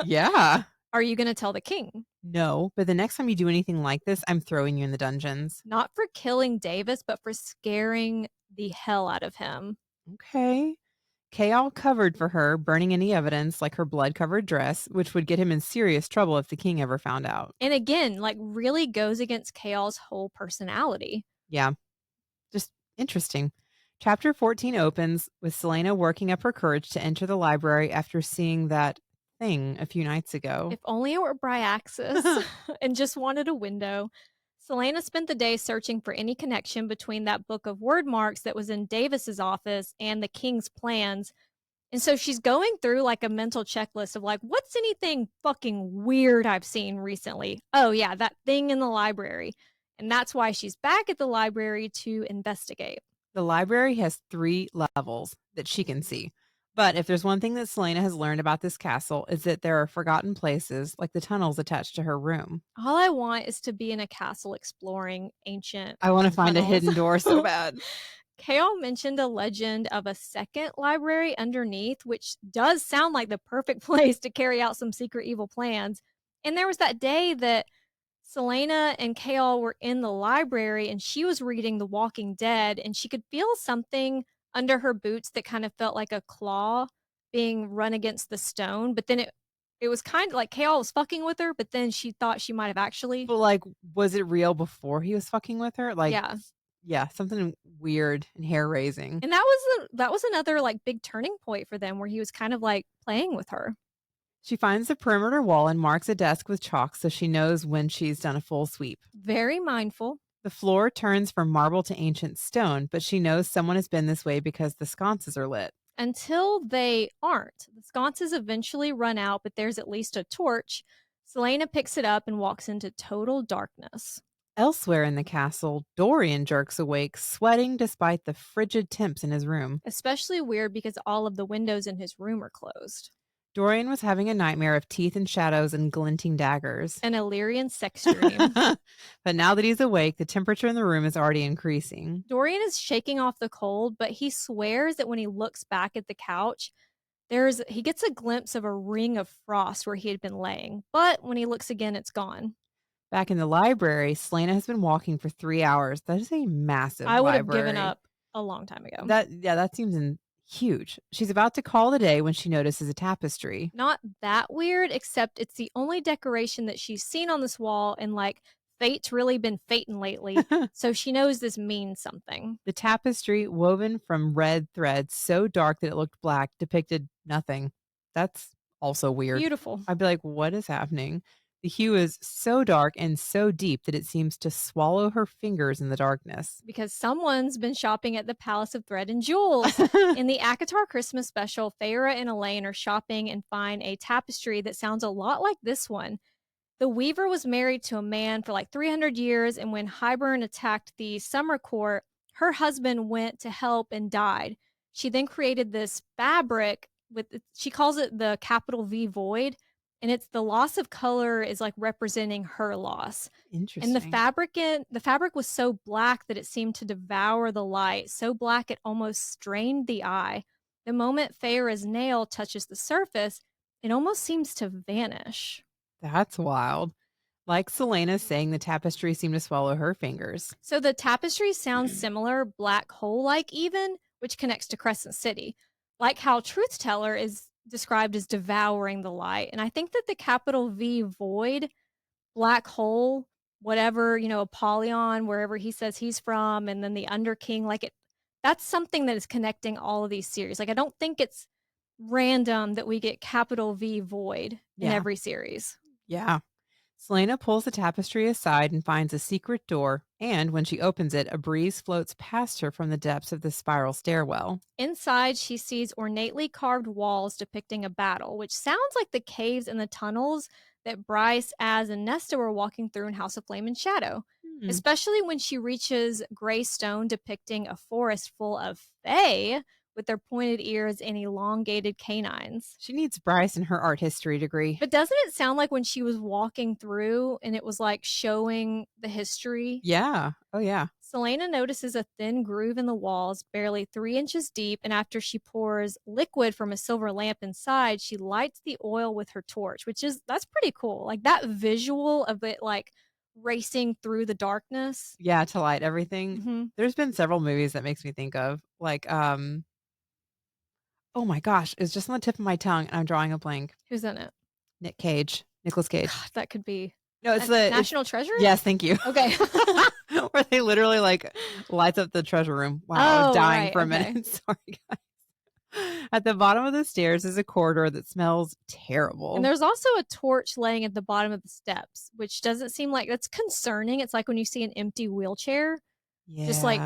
Yeah. Are you going to tell the king? No, but the next time you do anything like this, I'm throwing you in the dungeons. Not for killing Davis, but for scaring the hell out of him. Okay. Chaol covered for her, burning any evidence like her blood-covered dress, which would get him in serious trouble if the king ever found out. And again, like really goes against Chaol's whole personality. Yeah. Just interesting. Chapter 14 opens with Celaena working up her courage to enter the library after seeing that thing a few nights ago. If only it were Bryaxis and just wanted a window. Celaena spent the day searching for any connection between that book of wyrdmarks that was in Davis's office and the king's plans. And so she's going through like a mental checklist of like, what's anything fucking weird I've seen recently? Oh, yeah, that thing in the library. And that's why she's back at the library to investigate. The library has 3 levels that she can see. But if there's one thing that Celaena has learned about this castle is that there are forgotten places like the tunnels attached to her room. All I want is to be in a castle exploring ancient I want to find tunnels. a hidden door so bad. Chaol mentioned a legend of a second library underneath, which does sound like the perfect place to carry out some secret evil plans. And there was that day that Celaena and Chaol were in the library and she was reading The Walking Dead and she could feel something under her boots that kind of felt like a claw being run against the stone. But then it was kind of like Chaol was fucking with her, but then she thought she might have actually. But like, was it real before he was fucking with her? Like, yeah, something weird and hair raising. And that was another like big turning point for them where he was kind of like playing with her. She finds the perimeter wall and marks a desk with chalk so she knows when she's done a full sweep. Very mindful. The floor turns from marble to ancient stone, but she knows someone has been this way because the sconces are lit. Until they aren't. The sconces eventually run out, but there's at least a torch. Celaena picks it up and walks into total darkness. Elsewhere in the castle, Dorian jerks awake, sweating despite the frigid temps in his room. Especially weird because all of the windows in his room are closed. Dorian was having a nightmare of teeth and shadows and glinting daggers. An Illyrian sex dream. But now that he's awake, the temperature in the room is already increasing. Dorian is shaking off the cold, but he swears that when he looks back at the couch, he gets a glimpse of a ring of frost where he had been laying. But when he looks again, it's gone. Back in the library, Celaena has been walking for 3 hours. That is a massive library. I would have given up. a long time ago. That seems huge. She's about to call it a day when she notices a tapestry. Not that weird, except it's the only decoration that she's seen on this wall, and like fate's really been fating lately. So she knows this means something. The tapestry, woven from red threads so dark that it looked black, depicted nothing. That's also weird. Beautiful. I'd be like, what is happening? The hue is so dark and so deep that it seems to swallow her fingers in the darkness. Because someone's been shopping at the Palace of Thread and Jewels. In the ACOTAR Christmas special, Feyre and Aelin are shopping and find a tapestry that sounds a lot like this one. The weaver was married to a man for like 300 years, and when Hybern attacked the summer court, her husband went to help and died. She then created this fabric she calls it the capital V void, and it's the loss of color is like representing her loss. Interesting. And the fabric was so black that it seemed to devour the light, so black it almost strained the eye. The moment Feyre's nail touches the surface, it almost seems to vanish. That's wild. Like Celaena saying the tapestry seemed to swallow her fingers. So the tapestry sounds similar, black hole-like even, which connects to Crescent City. Like how Truth Teller is described as devouring the light. And I think that the capital V void, black hole, whatever, Apollyon, wherever he says he's from, and then the Underking, that's something that is connecting all of these series. Like, I don't think it's random that we get capital V void in every series. Yeah. Celaena pulls the tapestry aside and finds a secret door, and when she opens it, a breeze floats past her from the depths of the spiral stairwell. Inside, she sees ornately carved walls depicting a battle, which sounds like the caves and the tunnels that Bryce, Az, and Nesta were walking through in House of Flame and Shadow. Especially when she reaches gray stone depicting a forest full of fae with their pointed ears and elongated canines. She needs Bryce in her art history degree. But doesn't it sound like when she was walking through and it was like showing the history? Yeah. Oh, yeah. Celaena notices a thin groove in the walls, barely 3 inches deep, and after she pours liquid from a silver lamp inside, she lights the oil with her torch, that's pretty cool. Like that visual of it like racing through the darkness. Yeah, to light everything. Mm-hmm. There's been several movies that makes me think of, like, oh my gosh, it's just on the tip of my tongue, and I'm drawing a blank. Who's in it? Nicolas Cage. God, that could be. No, it's the National Treasure? Yes, thank you. Okay. Where they literally like lights up the treasure room. Wow, I was dying for a minute. Sorry, guys. At the bottom of the stairs is a corridor that smells terrible. And there's also a torch laying at the bottom of the steps, which doesn't seem like that's concerning. It's like when you see an empty wheelchair, just like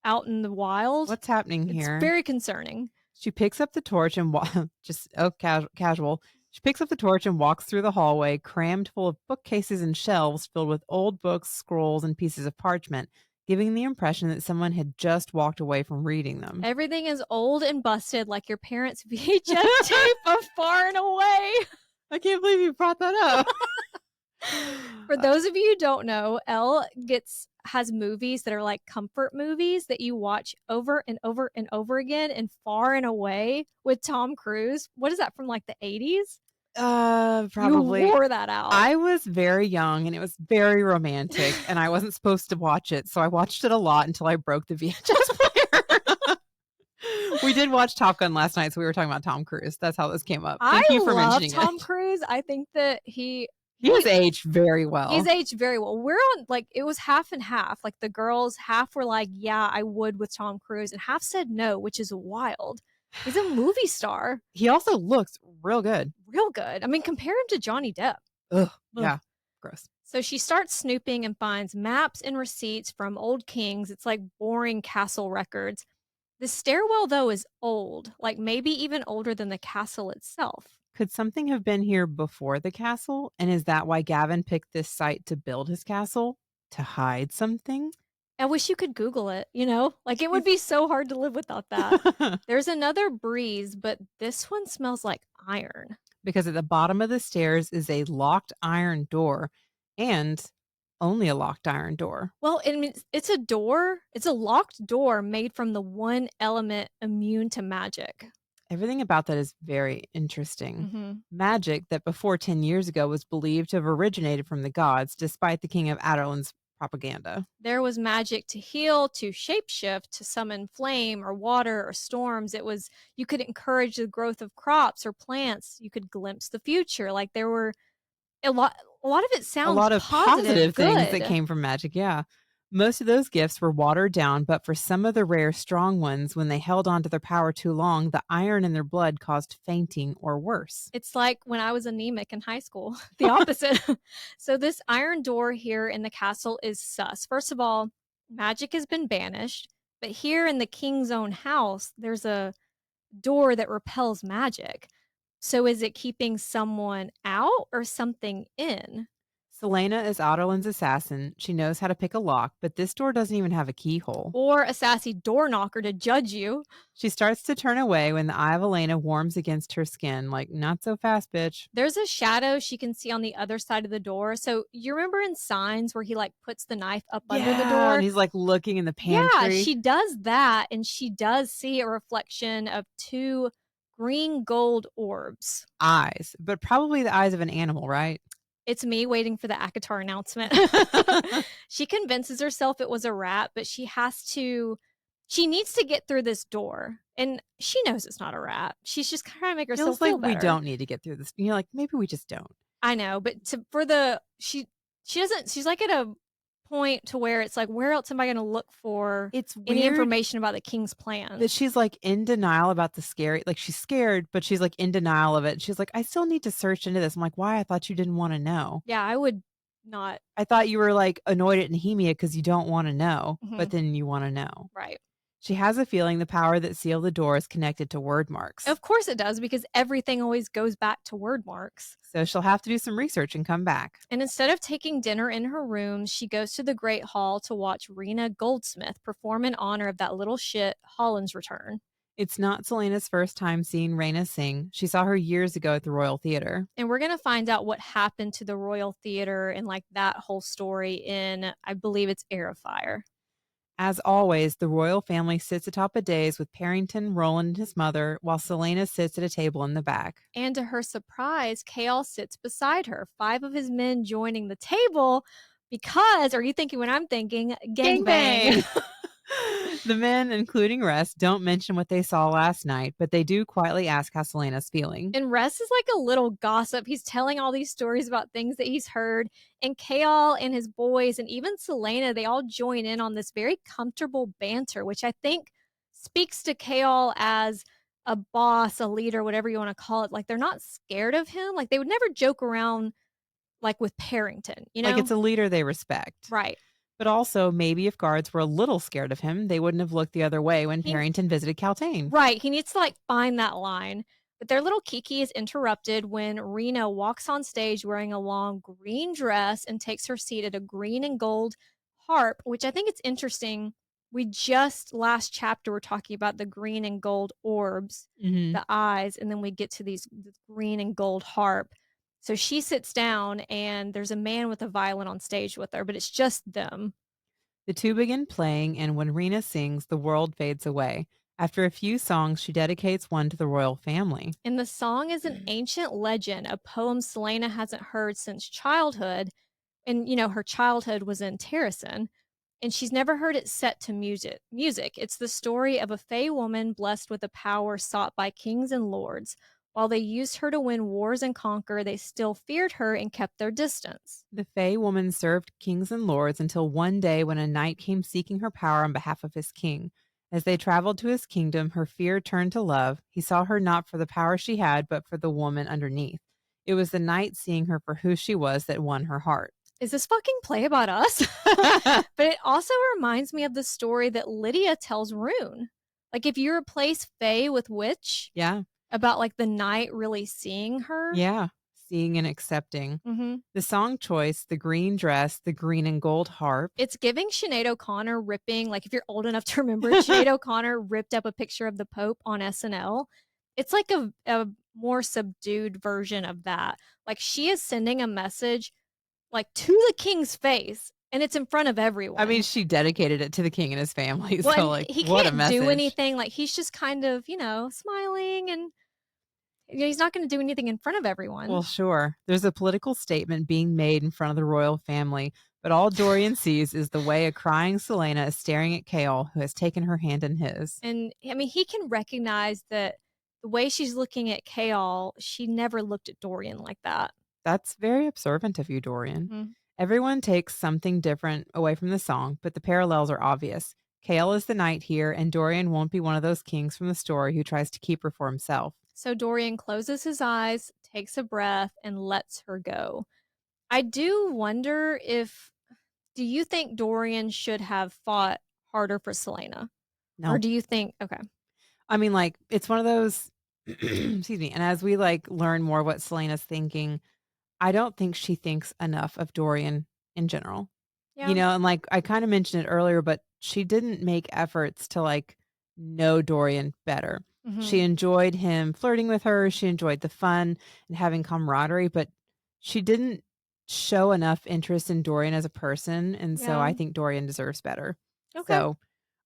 out in the wild. What's happening here? It's very concerning. She picks up the torch and casual. She picks up the torch and walks through the hallway, crammed full of bookcases and shelves filled with old books, scrolls, and pieces of parchment, giving the impression that someone had just walked away from reading them. Everything is old and busted, like your parents' VHS tape of Far and Away. I can't believe you brought that up. For those of you who don't know, Elle has movies that are like comfort movies that you watch over and over and over again, and Far and Away with Tom Cruise. What is that, from like the 80s? Probably. You wore that out. I was very young and it was very romantic and I wasn't supposed to watch it. So I watched it a lot until I broke the VHS player. We did watch Top Gun last night. So we were talking about Tom Cruise. That's how this came up. Thank you for mentioning Tom it. Cruise. I think that he has aged very well. He's aged very well. We're on, like, it was half and half. Like the girls, half were like, yeah, I would with Tom Cruise, and half said no, which is wild. He's a movie star. He also looks real good. Real good. I mean, compare him to Johnny Depp. Ugh. Yeah. Gross. So she starts snooping and finds maps and receipts from old kings. It's like boring castle records. The stairwell, though, is old, like maybe even older than the castle itself. Could something have been here before the castle? And is that why Gavin picked this site to build his castle? To hide something? I wish you could Google it, Like, it would be so hard to live without that. There's another breeze, but this one smells like iron. Because at the bottom of the stairs is a locked iron door, and only a locked iron door. Well, it's a door. It's a locked door made from the one element immune to magic. Everything about that is very interesting. Mm-hmm. Magic that before 10 years ago was believed to have originated from the gods, despite the king of Adarlan's propaganda. There was magic to heal, to shapeshift, to summon flame or water or storms. You could encourage the growth of crops or plants. You could glimpse the future. Like there were a lot of it A sounds lot of positive, positive things that good. came from magic, yeah. Most of those gifts were watered down, but for some of the rare strong ones, when they held on to their power too long, the iron in their blood caused fainting or worse. It's like when I was anemic in high school, the opposite. So this iron door here in the castle is sus. First of all, magic has been banished, but here in the king's own house, there's a door that repels magic. So is it keeping someone out or something in? Celaena is Adolin's assassin. She knows how to pick a lock, but this door doesn't even have a keyhole. Or a sassy door knocker to judge you? She starts to turn away when the eye of Elena warms against her skin, like, not so fast, bitch. There's a shadow she can see on the other side of the door. So you remember in Signs where he like puts the knife up under the Yeah, door? and he's like looking in the Yeah, pantry. she does that, and she does see a reflection of two green gold orbs. Eyes, but probably the eyes of an animal, right? It's me waiting for the ACOTAR announcement. She convinces herself it was a rat, but she needs to get through this door. And she knows it's not a rat. She's just trying to make herself Feels like feel better. we don't need to get through this. You're like, maybe we just don't. I know, but she doesn't, she's like at a point to where it's like, where else am I going to look for It's any weird information about the king's plan? that she's like in denial about the scary, like she's scared, but she's like in denial of it. She's like, I still need to search into this. I'm like, why? I thought you didn't want to know. Yeah, I would not. I thought you were like annoyed at Nehemia because you don't want to know, but then you want to know. Right. She has a feeling the power that sealed the door is connected to wyrdmarks. Of course it does, because everything always goes back to wyrdmarks. So she'll have to do some research and come back. And instead of taking dinner in her room, she goes to the Great Hall to watch Rena Goldsmith perform in honor of that little shit Holland's return. It's not Celaena's first time seeing Rena sing. She saw her years ago at the Royal Theatre. And we're going to find out what happened to the Royal Theatre and like that whole story in, I believe it's Heir of Fire. As always, the royal family sits atop a dais with Parrington, Roland, and his mother, while Celaena sits at a table in the back. And to her surprise, Chaol sits beside her, 5 of his men joining the table because, are you thinking what I'm thinking? Gangbang. The men, including Rest, don't mention what they saw last night, but they do quietly ask how Celaena's feeling. And Rest is like a little gossip. He's telling all these stories about things that he's heard. And Chaol and his boys and even Celaena, they all join in on this very comfortable banter, which I think speaks to Chaol as a boss, a leader, whatever you want to call it. Like they're not scared of him. Like they would never joke around like with Parrington, you know? Like it's a leader they respect. Right. But also, maybe if guards were a little scared of him, they wouldn't have looked the other way when Parrington visited Kaltain. Right. He needs to like find that line. But their little kiki is interrupted when Rena walks on stage wearing a long green dress and takes her seat at a green and gold harp, which I think it's interesting. We just last chapter were talking about the green and gold orbs, the eyes, and then we get to this green and gold harp. So she sits down and there's a man with a violin on stage with her, but it's just them. The two begin playing, and when Rena sings, the world fades away. After a few songs, she dedicates one to the royal family. And the song is an ancient legend, a poem Celaena hasn't heard since childhood. And, you know, her childhood was in Terrasen, and she's never heard it set to music. It's the story of a Fae woman blessed with a power sought by kings and lords. While they used her to win wars and conquer, they still feared her and kept their distance. The Fae woman served kings and lords until one day when a knight came seeking her power on behalf of his king. As they traveled to his kingdom, her fear turned to love. He saw her not for the power she had, but for the woman underneath. It was the knight seeing her for who she was that won her heart. Is this fucking play about us? But it also reminds me of the story that Lydia tells Rune. Like if you replace Fae with witch. Yeah. About like the knight really seeing her. Yeah. Seeing and accepting. The song choice, the green dress, the green and gold harp. It's giving Sinead O'Connor ripping, like if you're old enough to remember, Sinead O'Connor ripped up a picture of the Pope on SNL. It's like a more subdued version of that. Like she is sending a message like to the king's face, and it's in front of everyone. I mean, she dedicated it to the king and his family. Well, so like, he what a can't message. do anything. Like he's just kind of, you know, smiling and he's not going to do anything in front of everyone. Well, sure. There's a political statement being made in front of the royal family, But all Dorian sees is the way a crying Celaena is staring at Chaol, who has taken her hand in his. And I mean, he can recognize that the way she's looking at Chaol, she never looked at Dorian like that. That's very observant of you, Dorian. Mm-hmm. Everyone takes something different away from the song, but the parallels are obvious. Chaol is the knight here, and Dorian won't be one of those kings from the story who tries to keep her for himself. So Dorian closes his eyes, takes a breath, and lets her go. I do wonder do you think Dorian should have fought harder for Celaena? No. Or do you think, okay. I mean, like, it's one of those, excuse me, and as we, like, learn more what Celaena's thinking, I don't think she thinks enough of Dorian in general. Yeah. You know, and, like, I kinda mentioned it earlier, but she didn't make efforts to, like, know Dorian better. Mm-hmm. She enjoyed him flirting with her, she enjoyed the fun and having camaraderie, but she didn't show enough interest in Dorian as a person, and so I think Dorian deserves better. Okay. So,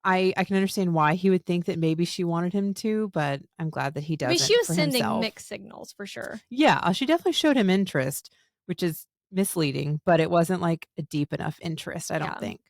I can understand why he would think that maybe she wanted him to, but I'm glad that he I mean, doesn't she was for sending himself. mixed signals for sure. Yeah, she definitely showed him interest, which is misleading, but it wasn't like a deep enough interest, I don't think.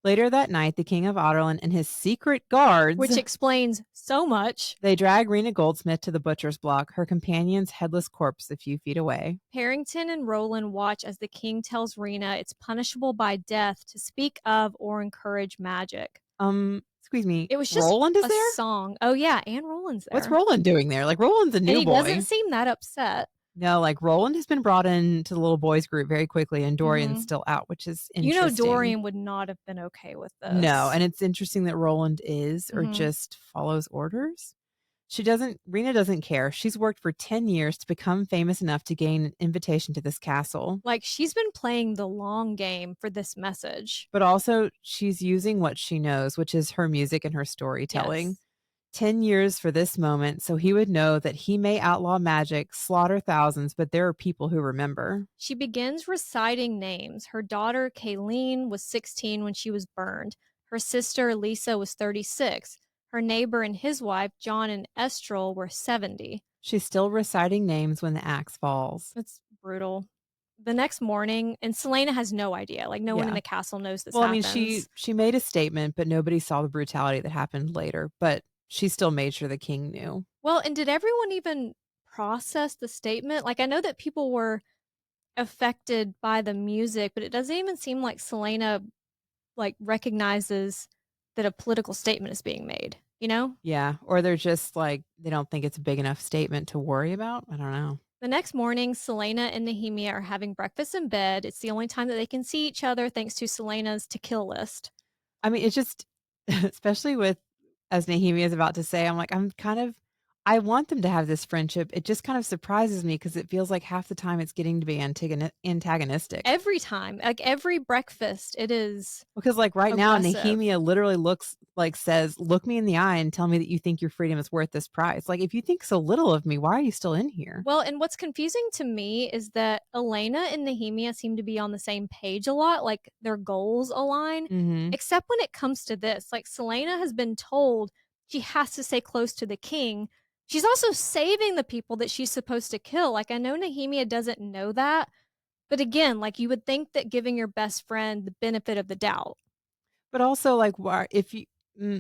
Later that night, the king of Adarlan and his secret guards, which explains so much, they drag Rena Goldsmith to the butcher's block, her companion's headless corpse a few feet away. Harrington and Roland watch as the king tells Rena it's punishable by death to speak of or encourage magic. Excuse me. It was just Roland is a there? song. Oh yeah, and Roland's there. What's Roland doing there? Like, Roland's a new and he boy. doesn't seem that upset. No, like, Roland has been brought into the little boys group very quickly, and Dorian's still out, which is interesting. Dorian would not have been okay with this. No, and it's interesting that Roland is or just follows orders. Rena doesn't care. She's worked for 10 years to become famous enough to gain an invitation to this castle. Like, she's been playing the long game for this message. But also, she's using what she knows, which is her music and her storytelling. Yes. 10 years for this moment, so he would know that he may outlaw magic, slaughter thousands, but there are people who remember. She begins reciting names. Her daughter, Kayleen, was 16 when she was burned. Her sister, Lisa, was 36. Her neighbor and his wife, John and Estrel, were 70. She's still reciting names when the axe falls. It's brutal. The next morning, and Celaena has no idea. Like, no one in the castle knows this happens. I mean, she made a statement, but nobody saw the brutality that happened later. But she still made sure the king knew. Well, and did everyone even process the statement? Like, I know that people were affected by the music, but it doesn't even seem like Celaena, like, recognizes that a political statement is being made, you know? Yeah, or they're just, like, they don't think it's a big enough statement to worry about? I don't know. The next morning, Celaena and Nehemia are having breakfast in bed. It's the only time that they can see each other thanks to Celena's to-kill list. I mean, it's just, especially with, as Nehemia is about to say, I'm like, I want them to have this friendship. It just kind of surprises me because it feels like half the time it's getting to be antagonistic. Every time, like every breakfast, it is. Because like right now, Nehemia literally says, look me in the eye and tell me that you think your freedom is worth this price. Like, if you think so little of me, why are you still in here? Well, and what's confusing to me is that Elena and Nehemia seem to be on the same page a lot, like their goals align, except when it comes to this. Like, Celaena has been told she has to stay close to the king. She's also saving the people that she's supposed to kill. Like, I know Nehemia doesn't know that, but again, like, you would think that giving your best friend the benefit of the doubt. But also, like, why, if you,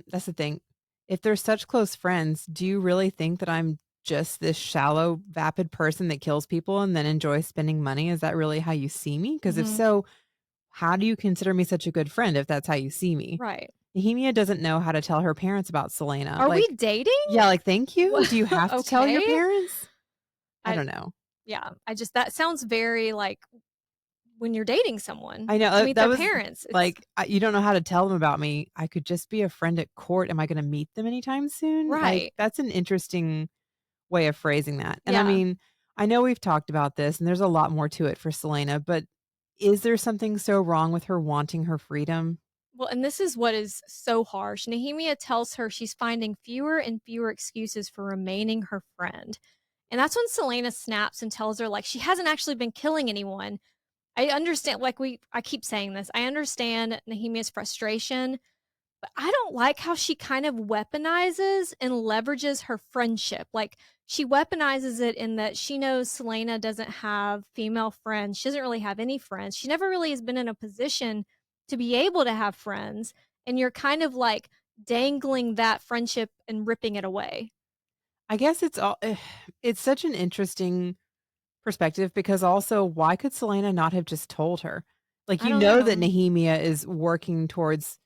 that's the thing. If they're such close friends, do you really think that I'm just this shallow, vapid person that kills people and then enjoys spending money? Is that really how you see me? Because if so, how do you consider me such a good friend if that's how you see me? Right. Nehemia doesn't know how to tell her parents about Celaena. Are we dating? Yeah, like, thank you. Do you have to tell your parents? I don't know. Yeah, that sounds very like when you're dating someone. I know. Meet their parents. Like, you don't know how to tell them about me. I could just be a friend at court. Am I going to meet them anytime soon? Right. Like, that's an interesting way of phrasing that. And I mean, I know we've talked about this and there's a lot more to it for Celaena, but is there something so wrong with her wanting her freedom? Well, and this is what is so harsh. Nehemia tells her she's finding fewer and fewer excuses for remaining her friend. And that's when Celaena snaps and tells her, like, she hasn't actually been killing anyone. I understand, like, I keep saying this. I understand Nehemia's frustration, But I don't like how she kind of weaponizes and leverages her friendship. Like, she weaponizes it in that she knows Celaena doesn't have female friends. She doesn't really have any friends. She never really has been in a position to be able to have friends. And you're kind of like dangling that friendship and ripping it away. I guess it's such an interesting perspective because also why could Selena not have just told her? Like, I you don't know that know. Nehemia is working towards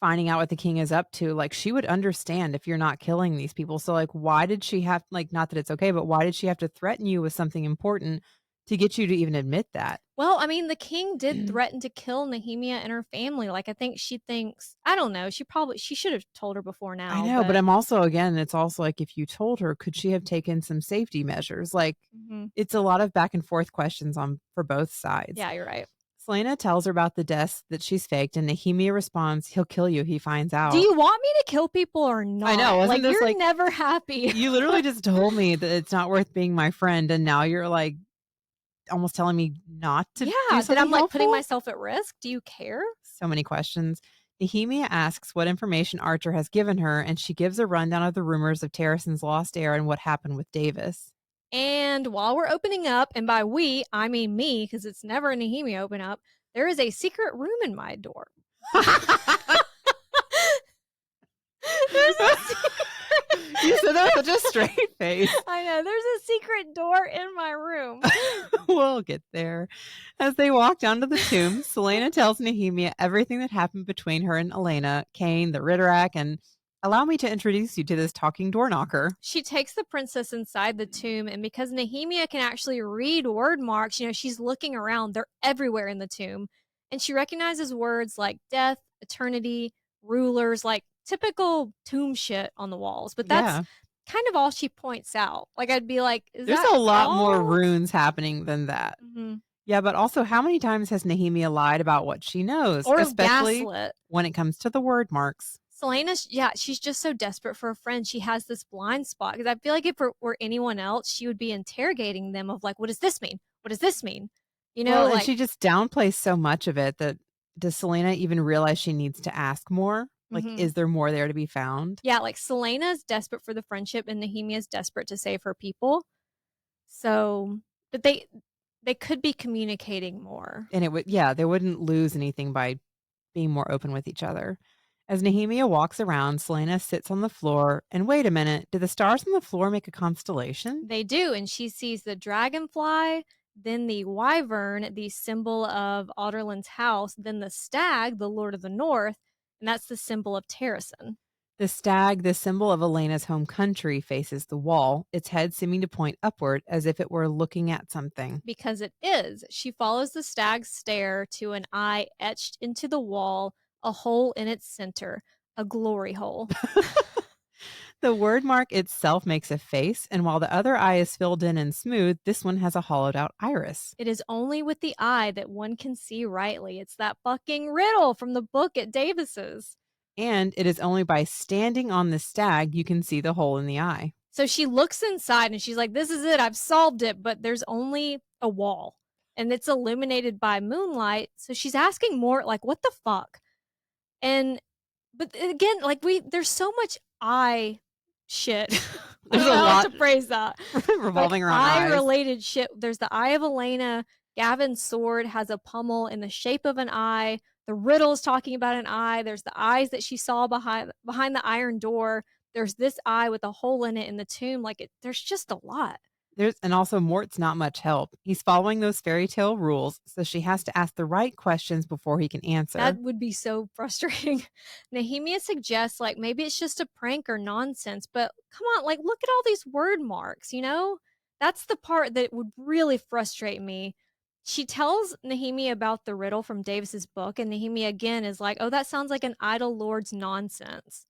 finding out what the king is up to. Like, she would understand if you're not killing these people. So like, why did she have, like, not that it's okay, but why did she have to threaten you with something important to get you to even admit that? Well, I mean, the king did threaten to kill Nehemia and her family. Like, I think she thinks, I don't know. She should have told her before I now, know, but but I'm also, again, it's also like if you told her, could she have taken some safety measures? Like, mhm. it's a lot of back and forth questions on for both sides. Yeah, you're right. Selena tells her about the deaths that she's faked, and Nehemia responds, "He'll kill you if he finds Do out." you want me to kill people or I know, not? wasn't Like, this you're like never happy. you literally just told me that it's not worth being my friend, and now you're like almost telling me not to Yeah, do that I'm, something like, putting helpful? myself at risk? Do you care? So many questions. Nehemia asks what information Archer has given her, and she gives a rundown of the rumors of Terrason's lost heir and what happened with Davis. And while we're opening up, and by we, I mean me, because it's never a Nehemia open up, there is a secret room in my door. There's a secret. You said that with such a straight face. I know. There's a secret door in my room. We'll get there. As they walk down to the tomb, Celaena tells Nehemia everything that happened between her and Elena, Cain, the Ridderak, and allow me to introduce you to this talking door knocker. She takes the princess inside the tomb, and because Nehemia can actually read word marks, she's looking around. They're everywhere in the tomb. And she recognizes words like death, eternity, rulers, like typical tomb shit on the walls. But that's Yeah. kind of all she points out. Like, I'd be like, is There's that a lot more all? runes happening than that. Mhm. Yeah, but also, how many times has Nehemia lied about what she knows, Or especially gaslit. when it comes to the word marks? Celaena, yeah, she's just so desperate for a friend. She has this blind spot because I feel like if it were anyone else, she would be interrogating them of like, what does this mean? What does this mean? Well, and Like, she just downplays so much of it that does Selena even realize she needs to ask more? Like, mhm. is there more there to be found? Yeah, like Celaena's desperate for the friendship and Nehemia's desperate to save her people. So, but they could be communicating more. And it would, yeah, they wouldn't lose anything by being more open with each other. As Nehemia walks around, Selena sits on the floor. And wait a minute, did the stars on the floor make a constellation? They do, and she sees the dragonfly, then the wyvern, the symbol of Aderlin's house, then the stag, the Lord of the North, and that's the symbol of Terrason. The stag, the symbol of Elena's home country, faces the wall, its head seeming to point upward as if it were looking at something. Because it is. She follows the stag's stare to an eye etched into the wall, a hole in its center, a glory hole. The word mark itself makes a face, and while the other eye is filled in and smooth, this one has a hollowed out iris. It is only with the eye that one can see rightly. It's that fucking riddle from the book at Davis's. And it is only by standing on the stag you can see the hole in the eye. So she looks inside and she's like, this is it. I've solved it. But there's only a wall and it's illuminated by moonlight. So she's asking more, like, what the fuck? But again, like, there's so much eye shit. There's I don't a know how lot to phrase that. revolving Like, around eyes. eye-related shit. There's the Eye of Elena. Gavin's sword has a pummel in the shape of an eye. The riddle's talking about an eye. There's the eyes that she saw behind the iron door. There's this eye with a hole in it in the tomb. Like, there's just a lot. And also Mort's not much help. He's following those fairy tale rules, so she has to ask the right questions before he can answer. That would be so frustrating. Nehemia suggests, like, maybe it's just a prank or nonsense, but come on, like, look at all these word marks, That's the part that would really frustrate me. She tells Nehemia about the riddle from Davis's book, and Nehemia again is like, oh, that sounds like an idle lord's nonsense.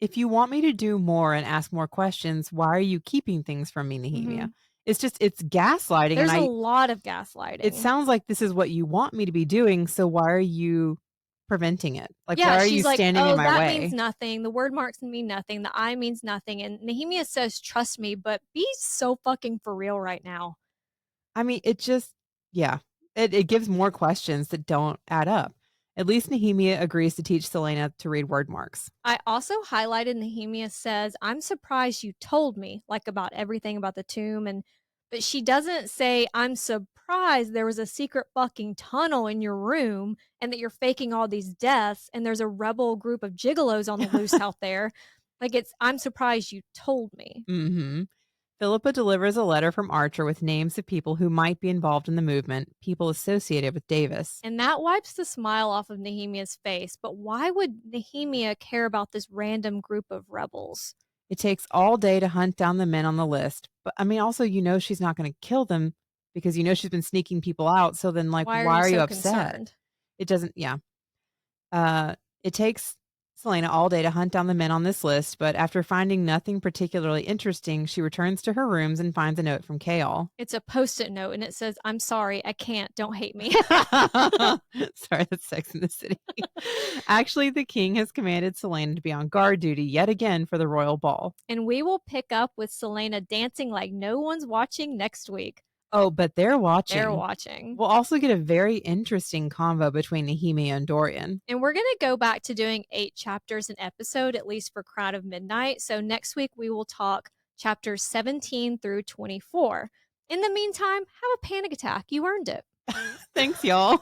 If you want me to do more and ask more questions, why are you keeping things from me, Nehemia? It's gaslighting. There's a lot of gaslighting. It sounds like this is what you want me to be doing, so why are you preventing it? Like, yeah, why are she's you like, standing in my that way? means nothing. The word marks mean nothing. The eye means nothing. And Nehemia says, trust me, but be so fucking for real right now. I mean, it gives more questions that don't add up. At least Nehemia agrees to teach Celaena to read word marks. I also highlighted Nehemia says, I'm surprised you told me, like about everything about the tomb. But she doesn't say, I'm surprised there was a secret fucking tunnel in your room and that you're faking all these deaths and there's a rebel group of gigolos on the loose out there. Like I'm surprised you told me. Mm-hmm. Philippa delivers a letter from Archer with names of people who might be involved in the movement, people associated with Davis. And that wipes the smile off of Nehemia's face. But why would Nehemia care about this random group of rebels? It takes all day to hunt down the men on the list. But I mean, also, she's not going to kill them because she's been sneaking people out. So then, like, Why why are you so upset? concerned? It doesn't, yeah. It takes Celaena all day to hunt down the men on this list, but after finding nothing particularly interesting, she returns to her rooms and finds a note from Chaol. It's a post-it note, and it says, I'm sorry, I can't, don't hate me. Sorry, that's Sex in the City. Actually, the king has commanded Celaena to be on guard duty yet again for the royal ball. And we will pick up with Celaena dancing like no one's watching next week. Oh, but they're watching. They're watching. We'll also get a very interesting convo between Nehemia and Dorian. And we're going to go back to doing 8 chapters an episode, at least for Crown of Midnight. So next week we will talk chapters 17 through 24. In the meantime, have a panic attack. You earned it. Thanks, y'all.